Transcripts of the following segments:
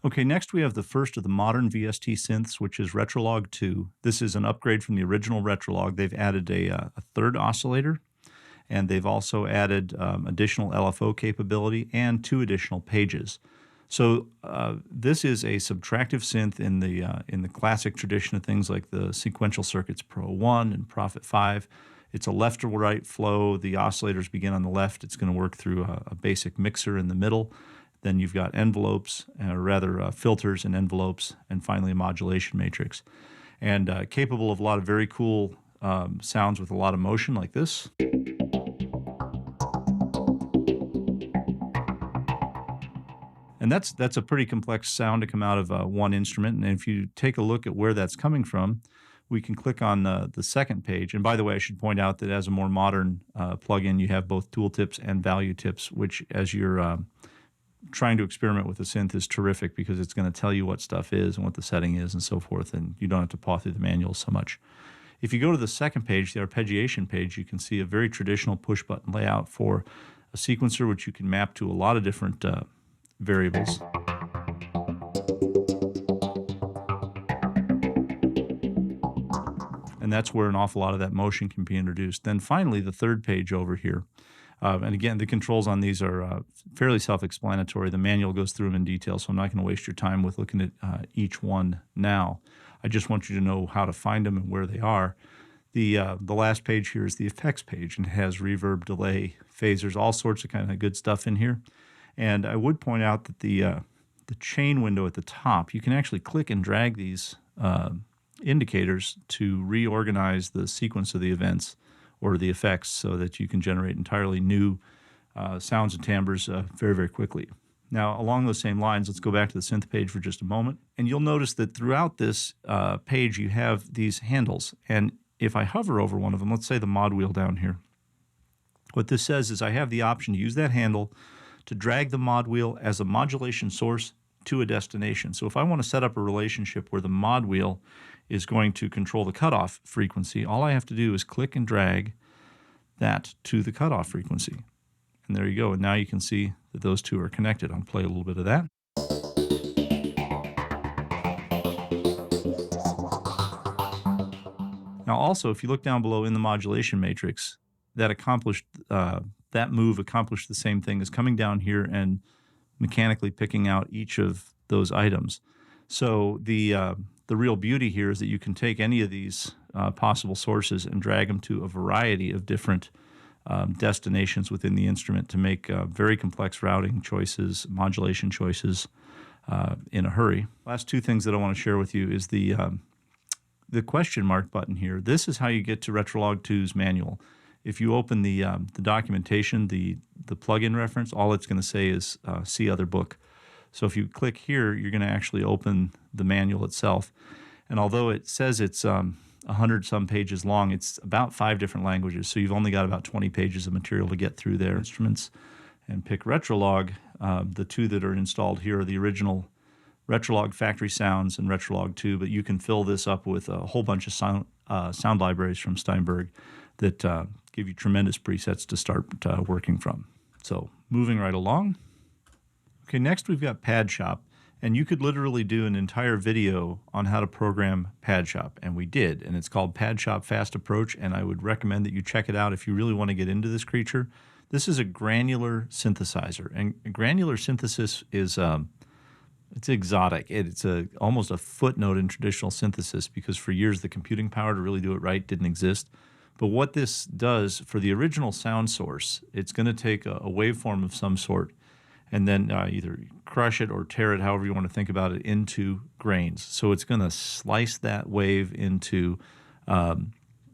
Okay, next we have the first of the modern VST synths, which is Retrolog II. This is an upgrade from the original Retrolog. They've added a third oscillator, and they've also added additional LFO capability and 2 additional pages. So this is a subtractive synth in the classic tradition of things like the Sequential Circuits Pro 1 and Prophet 5. It's a left to right flow. The oscillators begin on the left. It's going to work through a basic mixer in the middle. Then you've got envelopes, or rather filters and envelopes, and finally a modulation matrix. And capable of a lot of very cool sounds with a lot of motion like this. And that's a pretty complex sound to come out of one instrument. And if you take a look at where that's coming from, we can click on the second page. And by the way, I should point out that as a more modern plugin, you have both tooltips and value tips, which as you're trying to experiment with a synth is terrific because it's going to tell you what stuff is and what the setting is and so forth, and you don't have to paw through the manuals so much. If you go to the second page, the arpeggiation page, you can see a very traditional push-button layout for a sequencer, which you can map to a lot of different variables. And that's where an awful lot of that motion can be introduced. Then finally, the third page over here. And again, the controls on these are fairly self-explanatory. The manual goes through them in detail, so I'm not going to waste your time with looking at each one now. I just want you to know how to find them and where they are. The last page here is the effects page, and it has reverb, delay, phasers, all sorts of kind of good stuff in here. And I would point out that the chain window at the top, you can actually click and drag these indicators to reorganize the sequence of the events or the effects so that you can generate entirely new sounds and timbres very, very quickly. Now, along those same lines, let's go back to the synth page for just a moment. And you'll notice that throughout this page, you have these handles. And if I hover over one of them, let's say the mod wheel down here, what this says is I have the option to use that handle to drag the mod wheel as a modulation source to a destination. So if I want to set up a relationship where the mod wheel is going to control the cutoff frequency, all I have to do is click and drag that to the cutoff frequency. And there you go. And now you can see that those two are connected. I'll play a little bit of that. Now also, if you look down below in the modulation matrix, that move accomplished the same thing as coming down here and mechanically picking out each of those items. So the real beauty here is that you can take any of these possible sources and drag them to a variety of different destinations within the instrument to make very complex routing choices, modulation choices in a hurry. Last two things that I want to share with you is the question mark button here. This is how you get to Retrolog II's manual. If you open the documentation, the plugin reference, all it's going to say is see other book. So if you click here, you're going to actually open the manual itself. And although it says it's 100-some pages long, it's about 5 different languages. So you've only got about 20 pages of material to get through there. Instruments and pick Retrolog. The two that are installed here are the original Retrolog Factory Sounds and Retrolog II, but you can fill this up with a whole bunch of sound libraries from Steinberg that give you tremendous presets to start working from. So moving right along. Okay, next we've got Padshop, and you could literally do an entire video on how to program Padshop, and we did, and it's called Padshop Fast Approach, and I would recommend that you check it out if you really want to get into this creature. This is a granular synthesizer, and granular synthesis is it's exotic. It's almost a footnote in traditional synthesis because for years the computing power to really do it right didn't exist. But what this does for the original sound source, it's going to take a waveform of some sort and then either crush it or tear it, however you want to think about it, into grains. So it's going to slice that wave into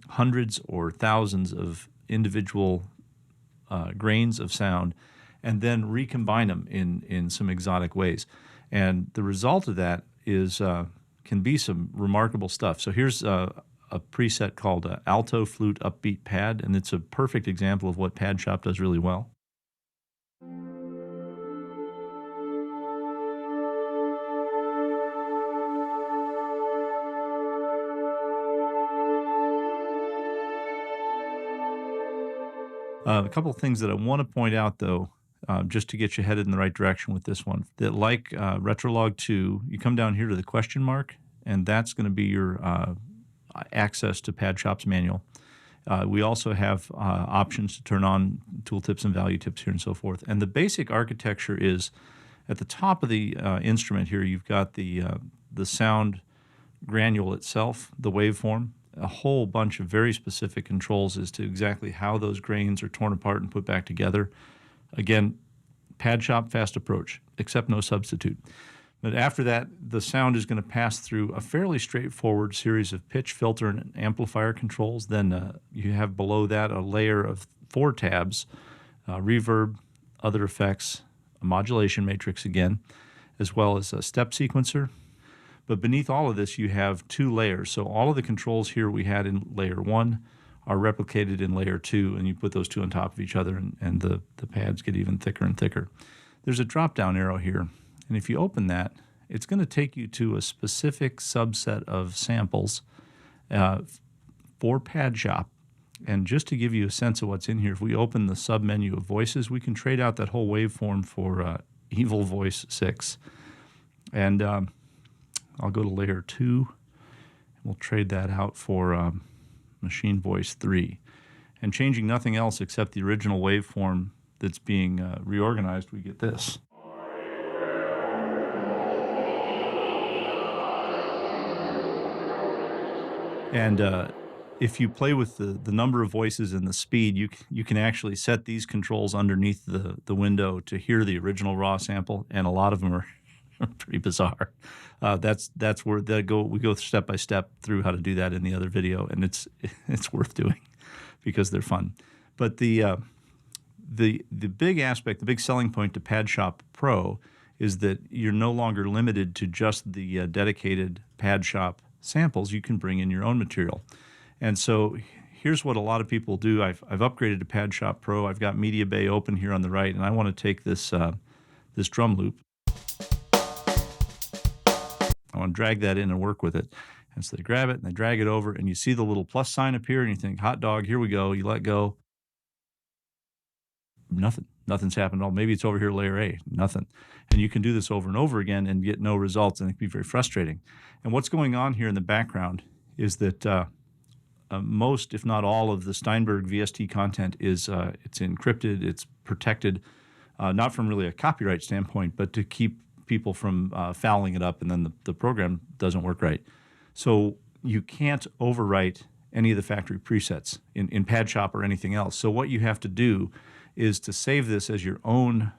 hundreds or thousands of individual grains of sound and then recombine them in some exotic ways. And the result of that is can be some remarkable stuff. So here's a preset called Alto Flute Upbeat Pad, and it's a perfect example of what Padshop does really well. A couple of things that I want to point out, though, just to get you headed in the right direction with this one. That like Retrolog II, you come down here to the question mark, and that's going to be your access to Padshop's manual. We also have options to turn on tooltips and value tips here and so forth. And the basic architecture is at the top of the instrument here, you've got the sound granule itself, the waveform, a whole bunch of very specific controls as to exactly how those grains are torn apart and put back together. Again, Padshop fast approach, except no substitute. But after that, the sound is going to pass through a fairly straightforward series of pitch, filter, and amplifier controls. Then you have below that a layer of 4 tabs, reverb, other effects, a modulation matrix again, as well as a step sequencer. But beneath all of this, you have 2 layers. So all of the controls here we had in layer 1 are replicated in layer 2, and you put those 2 on top of each other, and the pads get even thicker and thicker. There's a drop-down arrow here. And if you open that, it's going to take you to a specific subset of samples for Padshop. And just to give you a sense of what's in here, if we open the sub-menu of voices, we can trade out that whole waveform for Evil Voice 6. And I'll go to layer 2. We'll trade that out for Machine Voice 3. And changing nothing else except the original waveform that's being reorganized, we get this. And if you play with the number of voices and the speed, you can actually set these controls underneath the window to hear the original raw sample, and a lot of them are pretty bizarre. That's where we go step by step through how to do that in the other video, and it's worth doing because they're fun. But the big aspect, the big selling point to Padshop Pro is that you're no longer limited to just the dedicated Padshop samples. You can bring in your own material. And so here's what a lot of people do. I've upgraded to Padshop Pro. I've got Media Bay open here on the right, and I want to take this drum loop. I want to drag that in and work with it. And so they grab it and they drag it over, and you see the little plus sign appear, and you think, hot dog, here we go. You let go. Nothing's happened at all. Maybe it's over here, layer A. Nothing. And you can do this over and over again and get no results, and it can be very frustrating. And what's going on here in the background is that most, if not all, of the Steinberg VST content is it's encrypted, it's protected, not from really a copyright standpoint, but to keep people from fouling it up, and then the program doesn't work right. So you can't overwrite any of the factory presets in Padshop or anything else. So what you have to do is to save this as your own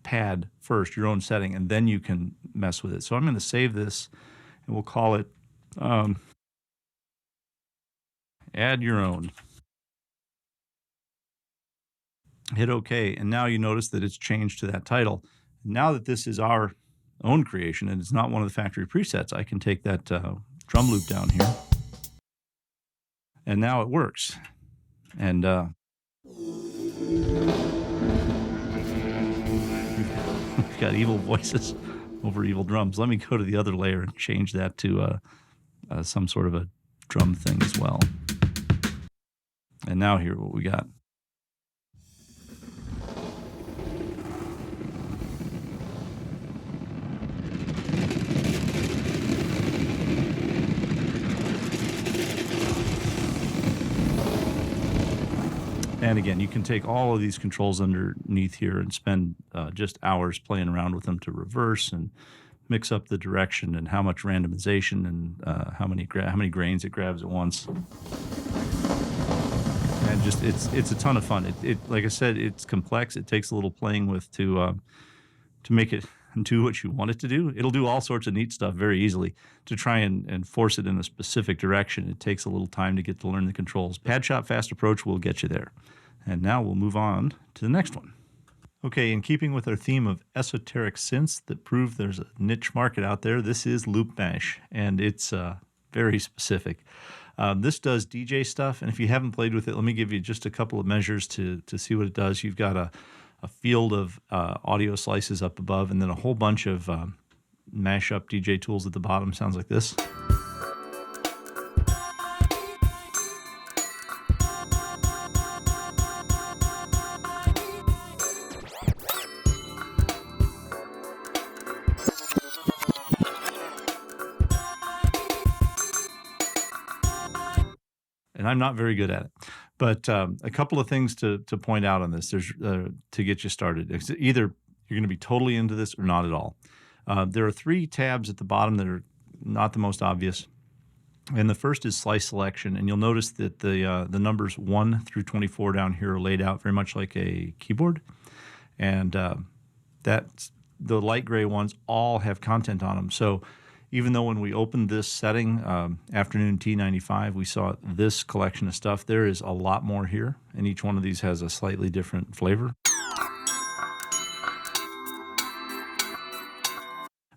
pad first, your own setting, and then you can mess with it. So I'm going to save this, and we'll call it Add Your Own. Hit OK, and now you notice that it's changed to that title. Now that this is our own creation and it's not one of the factory presets, I can take that drum loop down here, and now it works. And we've got evil voices over evil drums. Let me go to the other layer and change that to some sort of a drum thing as well. And now here's what we got. And again, you can take all of these controls underneath here and spend just hours playing around with them to reverse and mix up the direction and how much randomization and how many grains it grabs at once. And just it's a ton of fun. It like I said, it's complex. It takes a little playing with to make it do what you want it to do. It'll do all sorts of neat stuff very easily. To try and force it in a specific direction, it takes a little time to get to learn the controls. Padshop Fast Approach will get you there. And now we'll move on to the next one. Okay, in keeping with our theme of esoteric synths that prove there's a niche market out there, this is Loop Mesh, and it's very specific. This does DJ stuff, and if you haven't played with it, let me give you just a couple of measures to see what it does. You've got a field of audio slices up above, and then a whole bunch of mashup DJ tools at the bottom. Sounds like this. and I'm not very good at it. But a couple of things to point out on this, there's to get you started. It's either you're going to be totally into this or not at all. There are 3 tabs at the bottom that are not the most obvious. And the first is slice selection, and you'll notice that the numbers 1 through 24 down here are laid out very much like a keyboard, and that's the light gray ones all have content on them. So even though when we opened this setting, Afternoon T95, we saw this collection of stuff, there is a lot more here, and each one of these has a slightly different flavor.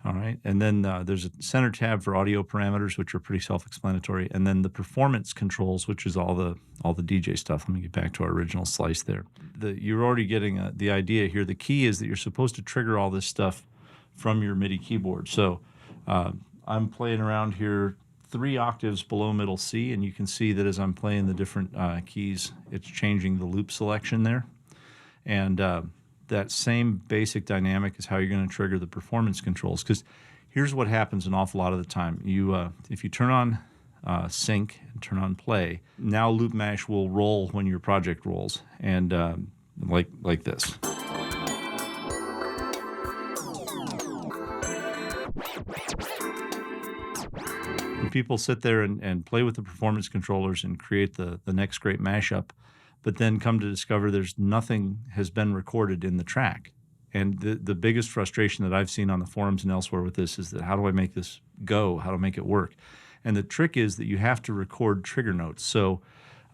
All right, and then there's a center tab for audio parameters, which are pretty self-explanatory, and then the performance controls, which is all the DJ stuff. Let me get back to our original slice there. You're already getting the idea here. The key is that you're supposed to trigger all this stuff from your MIDI keyboard. So I'm playing around here 3 octaves below middle C, and you can see that as I'm playing the different keys, it's changing the loop selection there. And that same basic dynamic is how you're going to trigger the performance controls. Because here's what happens an awful lot of the time. If you turn on sync and turn on play, now loop mash will roll when your project rolls, and like this. And people sit there and play with the performance controllers and create the next great mashup, but then come to discover there's nothing has been recorded in the track. And the biggest frustration that I've seen on the forums and elsewhere with this is that how do I make this go? How to make it work? And the trick is that you have to record trigger notes. So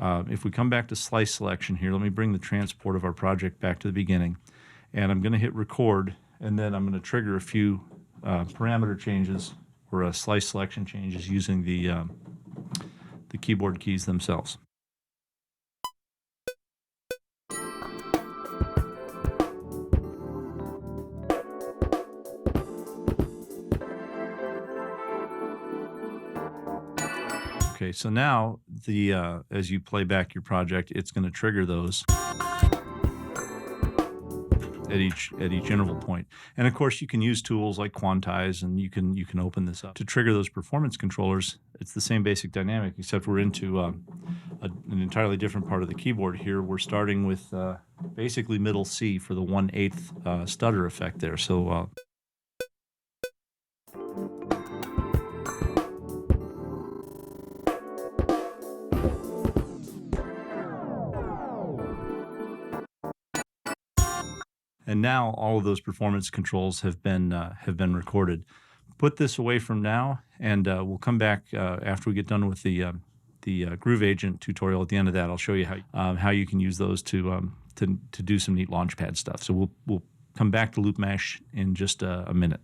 if we come back to slice selection here, let me bring the transport of our project back to the beginning. And I'm going to hit record, and then I'm going to trigger a few parameter changes or slice selection changes using the keyboard keys themselves. Okay, so now as you play back your project, it's going to trigger those at each interval point. And of course, you can use tools like quantize, and you can open this up to trigger those performance controllers. It's the same basic dynamic, except we're into an entirely different part of the keyboard here. We're starting with basically middle C for the 1/8 stutter effect there. So. And now all of those performance controls have been recorded. Put this away from now, and we'll come back after we get done with the Groove Agent tutorial. At the end of that, I'll show you how you can use those to do some neat Launchpad stuff. So we'll come back to Loop Mash in just a minute.